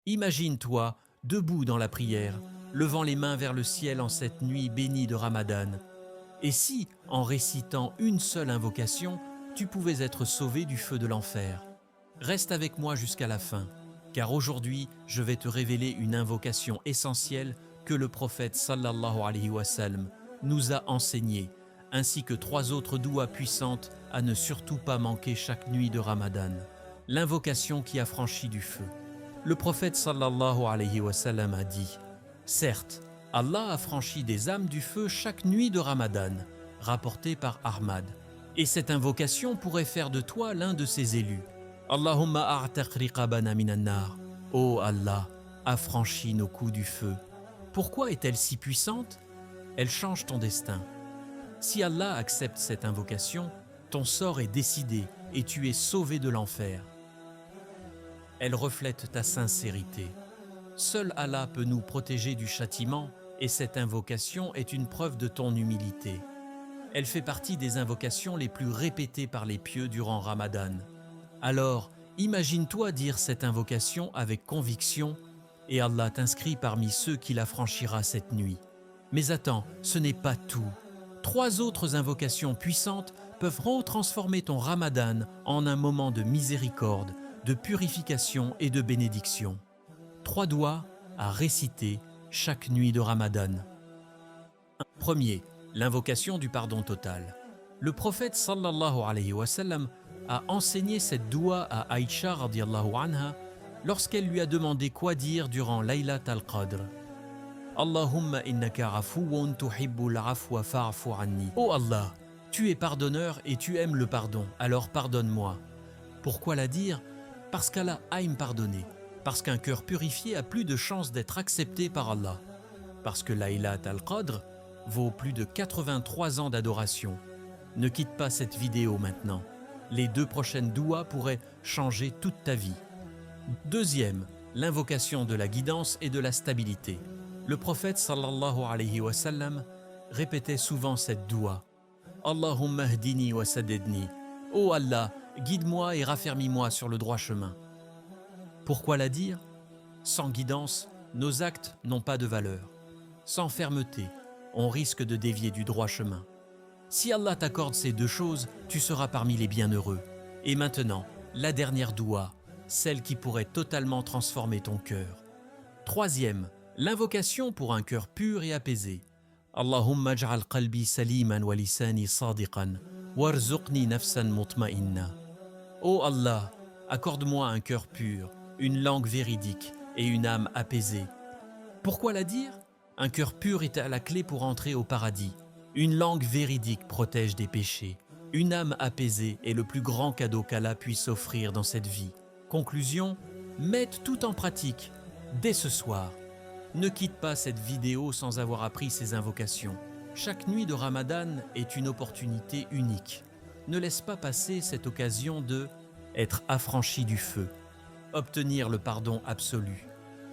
Imagine-toi debout dans la prière, levant les mains vers le ciel en cette nuit bénie de Ramadan. Et si, en récitant une seule invocation, tu pouvais être sauvé du feu de l'enfer? Reste avec moi jusqu'à la fin, car aujourd'hui, je vais te révéler une invocation essentielle que le prophète sallallahu alayhi wa sallam nous a enseignée, ainsi que 3 autres douas puissantes à ne surtout pas manquer chaque nuit de Ramadan. L'invocation qui a franchi du feu. Le prophète sallallahu alayhi wa sallam a dit: certes, Allah a franchi des âmes du feu chaque nuit de Ramadan, rapporté par Ahmad. Et cette invocation pourrait faire de toi l'un de ses élus. Allahumma a'taq riqabana minan nar. Oh Allah, affranchis nos coups du feu. Pourquoi est-elle si puissante? Elle change ton destin. Si Allah accepte cette invocation, ton sort est décidé et tu es sauvé de l'enfer. Elle reflète ta sincérité. Seul Allah peut nous protéger du châtiment et cette invocation est une preuve de ton humilité. Elle fait partie des invocations les plus répétées par les pieux durant Ramadan. Alors, imagine-toi dire cette invocation avec conviction et Allah t'inscrit parmi ceux qui la franchira cette nuit. Mais attends, ce n'est pas tout. 3 autres invocations puissantes peuvent retransformer ton Ramadan en un moment de miséricorde, de purification et de bénédiction. 3 doigts à réciter chaque nuit de Ramadan. Premier, l'invocation du pardon total. Le prophète sallallahu alayhi wa sallam a enseigné cette doua à Aïcha radiallahu anha lorsqu'elle lui a demandé quoi dire durant Laylat al-Qadr. Allahumma innaka afuwun tuhibbul afwa fa'fu anni. Oh Allah, tu es pardonneur et tu aimes le pardon, alors pardonne-moi. Pourquoi la dire? Parce qu'Allah aime pardonner. Parce qu'un cœur purifié a plus de chances d'être accepté par Allah. Parce que Laylat al-Qadr vaut plus de 83 ans d'adoration. Ne quitte pas cette vidéo maintenant. Les 2 prochaines douas pourraient changer toute ta vie. Deuxième, l'invocation de la guidance et de la stabilité. Le prophète sallallahu alayhi wa sallam répétait souvent cette doua. Allahumma hdini wa sadidni. Oh Allah, guide-moi et raffermis-moi sur le droit chemin. Pourquoi la dire? Sans guidance, nos actes n'ont pas de valeur. Sans fermeté, on risque de dévier du droit chemin. Si Allah t'accorde ces 2 choses, tu seras parmi les bienheureux. Et maintenant, la dernière doua, celle qui pourrait totalement transformer ton cœur. Troisième, l'invocation pour un cœur pur et apaisé. Allahumma ij'al qalbi saliman wa lisani sadiqan warzuqni nafsan mutma'inna. Oh Allah, accorde-moi un cœur pur, une langue véridique et une âme apaisée. Pourquoi la dire? Un cœur pur est à la clé pour entrer au paradis. Une langue véridique protège des péchés. Une âme apaisée est le plus grand cadeau qu'Allah puisse offrir dans cette vie. Conclusion, mette tout en pratique dès ce soir. Ne quitte pas cette vidéo sans avoir appris ces invocations. Chaque nuit de Ramadan est une opportunité unique. Ne laisse pas passer cette occasion de être affranchi du feu, obtenir le pardon absolu,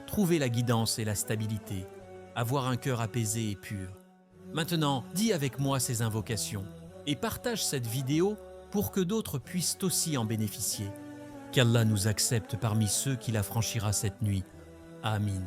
trouver la guidance et la stabilité, avoir un cœur apaisé et pur. Maintenant, dis avec moi ces invocations et partage cette vidéo pour que d'autres puissent aussi en bénéficier. Qu'Allah nous accepte parmi ceux qui la franchira cette nuit. Amin.